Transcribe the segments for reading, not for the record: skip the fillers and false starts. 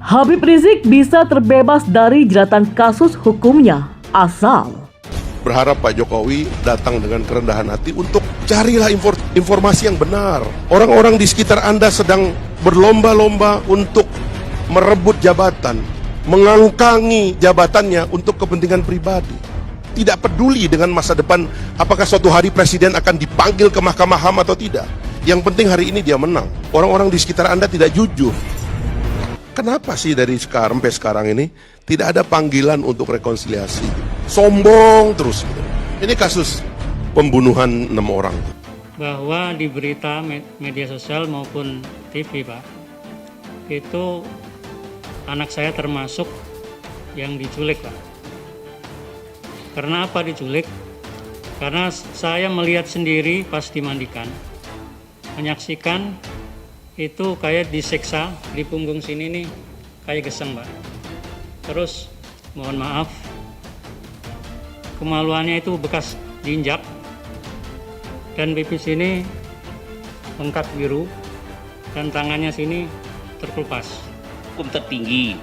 Habib Rizik bisa terbebas dari jeratan kasus hukumnya asal berharap Pak Jokowi datang dengan kerendahan hati untuk carilah informasi yang benar. Orang-orang di sekitar Anda sedang berlomba-lomba untuk merebut jabatan, mengangkangi jabatannya untuk kepentingan pribadi. Tidak peduli dengan masa depan, apakah suatu hari presiden akan dipanggil ke Mahkamah HAM atau tidak. Yang penting hari ini dia menang. Orang-orang di sekitar Anda tidak jujur. Kenapa sih dari sekarang sampai sekarang ini tidak ada panggilan untuk rekonsiliasi? Sombong terus. Ini kasus pembunuhan 6 orang. Bahwa di berita media sosial maupun TV, Pak, itu anak saya termasuk yang diculik, Pak. Karena apa diculik? Karena saya melihat sendiri pas dimandikan, menyaksikan itu kayak disiksa di punggung sini nih, kayak geseng, Pak. Terus mohon maaf, kemaluannya itu bekas diinjak dan pipi sini bengkak biru dan tangannya sini terkelupas. Hukum tertinggi.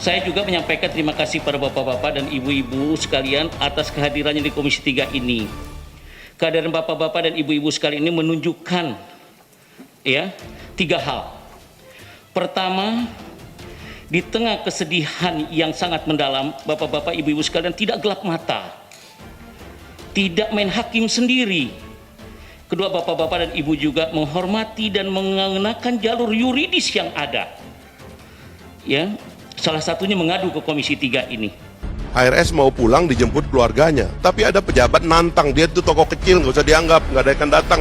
Saya juga menyampaikan terima kasih pada bapak-bapak dan ibu-ibu sekalian atas kehadirannya di Komisi 3 ini. Kehadiran bapak-bapak dan ibu-ibu sekalian ini menunjukkan 3 hal. Pertama, di tengah kesedihan yang sangat mendalam, bapak-bapak, ibu-ibu sekalian tidak gelap mata, tidak main hakim sendiri. Kedua, bapak-bapak dan ibu juga menghormati dan mengenakan jalur yuridis yang ada. Ya, salah satunya mengadu ke Komisi 3 ini. HRS mau pulang dijemput keluarganya, tapi ada pejabat nantang, dia itu tokoh kecil, nggak usah dianggap, nggak ada yang datang.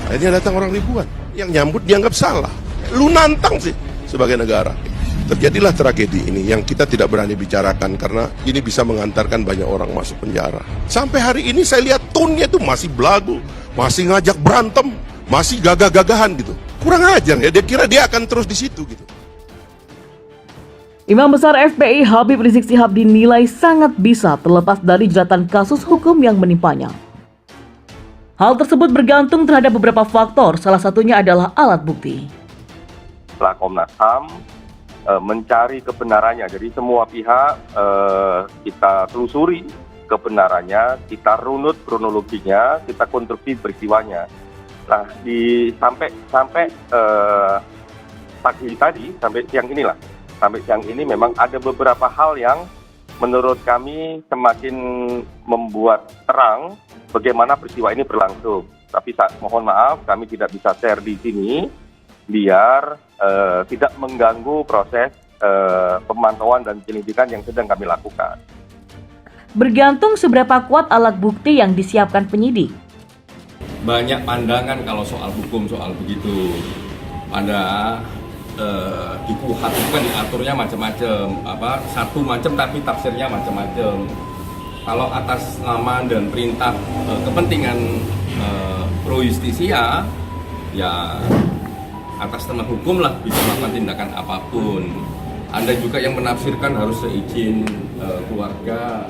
Akhirnya datang orang ribuan, yang nyambut dianggap salah. Lu nantang sih sebagai negara. Terjadilah tragedi ini yang kita tidak berani bicarakan karena ini bisa mengantarkan banyak orang masuk penjara. Sampai hari ini saya lihat tone-nya itu masih belagu, masih ngajak berantem, masih gagah-gagahan gitu. Kurang ajar ya, dia kira dia akan terus di situ gitu. Imam Besar FPI Habib Rizik Syihab dinilai sangat bisa terlepas dari jeratan kasus hukum yang menimpanya. Hal tersebut bergantung terhadap beberapa faktor, salah satunya adalah alat bukti. Setelah Komnas HAM mencari kebenarannya, jadi semua pihak kita telusuri kebenarannya, kita runut kronologinya, kita konstruksi peristiwanya. Nah, sampai pagi tadi, sampai siang ini memang ada beberapa hal yang menurut kami semakin membuat terang bagaimana peristiwa ini berlangsung. Tapi mohon maaf, kami tidak bisa share di sini biar tidak mengganggu proses pemantauan dan penyelidikan yang sedang kami lakukan. Bergantung seberapa kuat alat bukti yang disiapkan penyidik. Banyak pandangan kalau soal hukum, soal begitu. Pada di KUHP itu kan diaturnya macam-macam, satu macam tapi tafsirnya macam-macam. Kalau atas nama dan perintah kepentingan pro justisia, ya atas nama hukum lah bisa melakukan tindakan apapun. Anda juga yang menafsirkan harus seizin keluarga.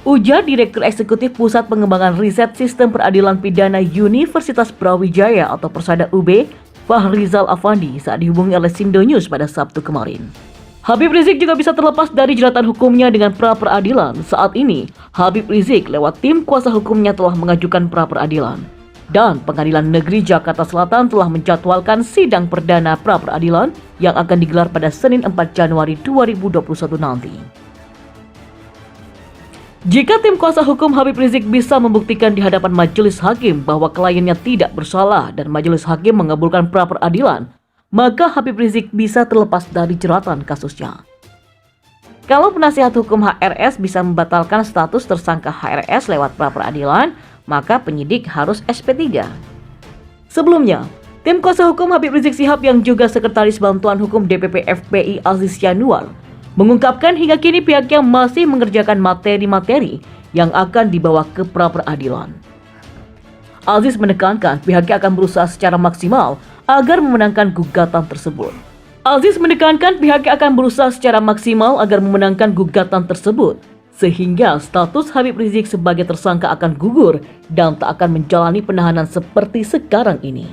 Ujar Direktur Eksekutif Pusat Pengembangan Riset Sistem Peradilan Pidana Universitas Brawijaya atau Persada UB, Fahrizal Afandi saat dihubungi oleh Sindo News pada Sabtu kemarin. Habib Rizik juga bisa terlepas dari jeratan hukumnya dengan pra-peradilan. Saat ini, Habib Rizik lewat tim kuasa hukumnya telah mengajukan pra-peradilan. Dan Pengadilan Negeri Jakarta Selatan telah menjadwalkan sidang perdana pra-peradilan yang akan digelar pada Senin 4 Januari 2021 nanti. Jika tim kuasa hukum Habib Rizik bisa membuktikan di hadapan majelis hakim bahwa kliennya tidak bersalah dan majelis hakim mengabulkan pra-peradilan, maka Habib Rizik bisa terlepas dari jeratan kasusnya. Kalau penasihat hukum HRS bisa membatalkan status tersangka HRS lewat pra-peradilan, maka penyidik harus SP3. Sebelumnya, tim kuasa hukum Habib Rizik Syihab yang juga Sekretaris Bantuan Hukum DPP FPI Aziz Yanuar mengungkapkan hingga kini pihaknya masih mengerjakan materi-materi yang akan dibawa ke pra-peradilan. Aziz menekankan pihaknya akan berusaha secara maksimal agar memenangkan gugatan tersebut. Aziz menekankan pihaknya akan berusaha secara maksimal agar memenangkan gugatan tersebut, sehingga status Habib Rizik sebagai tersangka akan gugur dan tak akan menjalani penahanan seperti sekarang ini.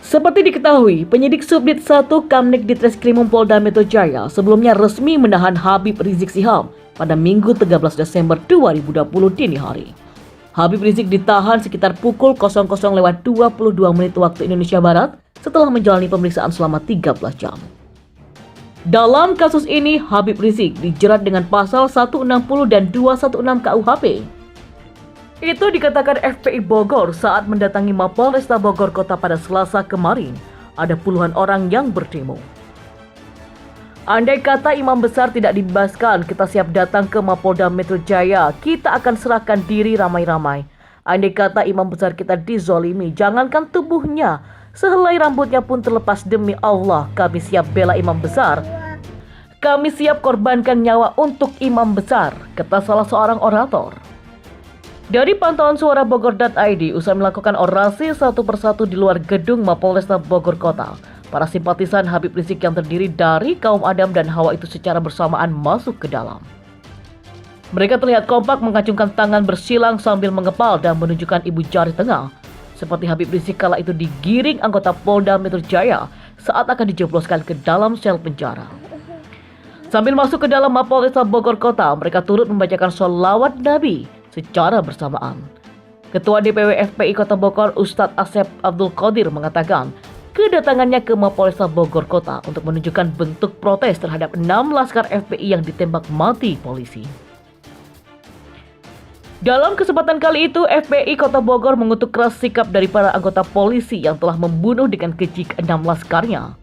Seperti diketahui, penyidik Subdit 1 Kamnik Ditreskrimum Polda Metro Jaya sebelumnya resmi menahan Habib Rizik Syihab pada Minggu 13 Desember 2020 dini hari. Habib Rizik ditahan sekitar pukul 00.22 waktu Indonesia Barat setelah menjalani pemeriksaan selama 13 jam. Dalam kasus ini, Habib Rizik dijerat dengan pasal 160 dan 216 KUHP. Itu dikatakan FPI Bogor saat mendatangi Mapolresta Bogor Kota pada Selasa kemarin. Ada puluhan orang yang berdemo. Andai kata imam besar tidak dibebaskan, kita siap datang ke Mapolda Metro Jaya. Kita akan serahkan diri ramai-ramai. Andai kata imam besar kita dizolimi, jangankan tubuhnya, sehelai rambutnya pun terlepas. Demi Allah, kami siap bela imam besar. Kami siap korbankan nyawa untuk imam besar, kata salah seorang orator. Dari pantauan suara Bogor.id, usai melakukan orasi satu persatu di luar gedung Mapolresta Bogor Kota, para simpatisan Habib Rizik yang terdiri dari kaum Adam dan Hawa itu secara bersamaan masuk ke dalam. Mereka terlihat kompak mengacungkan tangan bersilang sambil mengepal dan menunjukkan ibu jari tengah, seperti Habib Rizik kala itu digiring anggota Polda Metro Jaya saat akan dijebloskan ke dalam sel penjara. Sambil masuk ke dalam Mapolresta Bogor Kota, mereka turut membacakan sholawat Nabi secara bersamaan. Ketua DPW FPI Kota Bogor Ustadz Asep Abdul Qadir mengatakan kedatangannya ke Mapolresta Bogor Kota untuk menunjukkan bentuk protes terhadap 6 laskar FPI yang ditembak mati polisi. Dalam kesempatan kali itu, FPI Kota Bogor mengutuk keras sikap dari para anggota polisi yang telah membunuh dengan keji 6 laskarnya.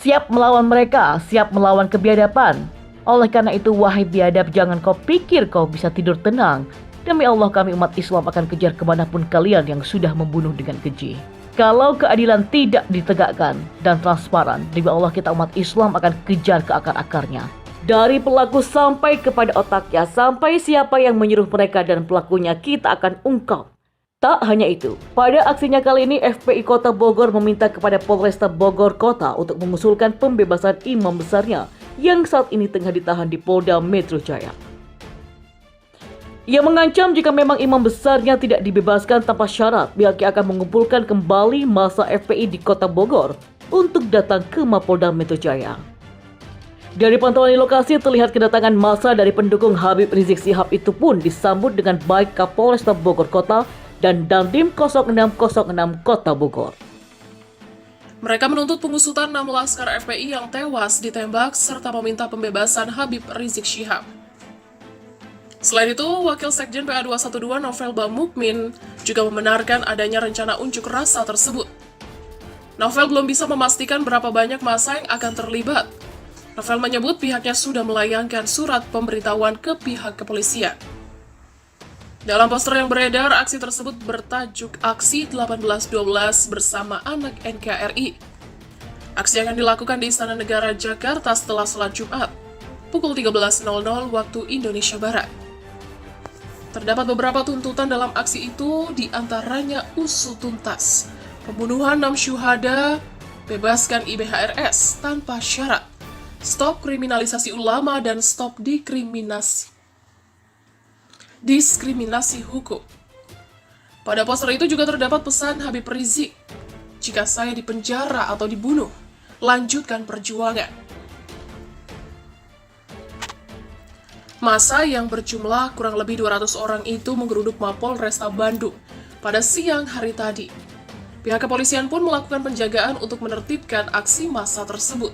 Siap melawan mereka, siap melawan kebiadaban. Oleh karena itu, wahai biadab, jangan kau pikir kau bisa tidur tenang. Demi Allah, kami umat Islam akan kejar kemanapun kalian yang sudah membunuh dengan keji. Kalau keadilan tidak ditegakkan dan transparan, demi Allah kita umat Islam akan kejar ke akar-akarnya. Dari pelaku sampai kepada otaknya, sampai siapa yang menyuruh mereka dan pelakunya kita akan ungkap. Tak hanya itu, pada aksinya kali ini FPI Kota Bogor meminta kepada Polresta Bogor Kota untuk mengusulkan pembebasan imam besarnya yang saat ini tengah ditahan di Polda Metro Jaya. Ia mengancam jika memang imam besarnya tidak dibebaskan tanpa syarat, pihaknya akan mengumpulkan kembali massa FPI di Kota Bogor untuk datang ke Mapolda Metro Jaya. Dari pantauan di lokasi terlihat kedatangan massa dari pendukung Habib Rizik Syihab itu pun disambut dengan baik Kapolresta Bogor Kota dan Dandim 0606 Kota Bogor. Mereka menuntut pengusutan 6 laskar FPI yang tewas ditembak serta meminta pembebasan Habib Rizik Syihab. Selain itu, Wakil Sekjen PA212 Novel Bamukmin juga membenarkan adanya rencana unjuk rasa tersebut. Novel belum bisa memastikan berapa banyak massa yang akan terlibat. Novel menyebut pihaknya sudah melayangkan surat pemberitahuan ke pihak kepolisian. Dalam poster yang beredar, aksi tersebut bertajuk Aksi 1812 bersama anak NKRI. Aksi akan dilakukan di Istana Negara Jakarta setelah sholat Jumat, pukul 13.00 waktu Indonesia Barat. Terdapat beberapa tuntutan dalam aksi itu, diantaranya usut tuntas, pembunuhan 6 syuhada, bebaskan IBHRS tanpa syarat, stop kriminalisasi ulama, dan stop diskriminasi hukum. Pada poster itu juga terdapat pesan Habib Rizik, jika saya dipenjara atau dibunuh, lanjutkan perjuangan. Massa yang berjumlah kurang lebih 200 orang itu menggeruduk Mapolresta Bandung pada siang hari tadi. Pihak kepolisian pun melakukan penjagaan untuk menertibkan aksi massa tersebut.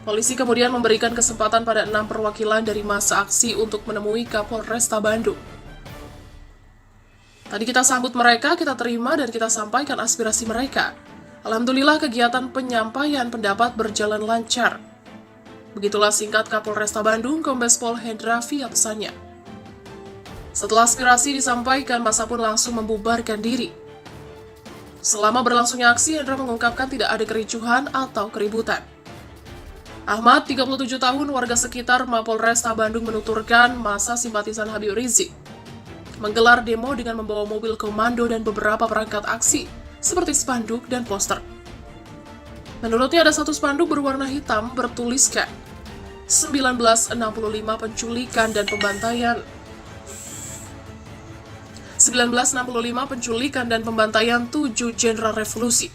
Polisi kemudian memberikan kesempatan pada 6 perwakilan dari massa aksi untuk menemui Kapolresta Bandung. Tadi kita sambut mereka, kita terima dan kita sampaikan aspirasi mereka. Alhamdulillah kegiatan penyampaian pendapat berjalan lancar. Begitulah singkat Kapolresta Bandung, Kombes Pol Hendra via pesannya. Setelah aspirasi disampaikan, massa pun langsung membubarkan diri. Selama berlangsungnya aksi, Hendra mengungkapkan tidak ada kericuhan atau keributan. Ahmad, 37 tahun, warga sekitar Mapolresta Bandung menuturkan massa simpatisan Habib Rizik menggelar demo dengan membawa mobil komando dan beberapa perangkat aksi, seperti spanduk dan poster. Menurutnya ada satu spanduk berwarna hitam bertuliskan 1965 penculikan dan pembantaian 1965 penculikan dan pembantaian 7 jenderal revolusi.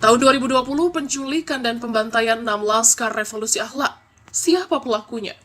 Tahun 2020, penculikan dan pembantaian 6 laskar revolusi akhlak. Siapa pelakunya?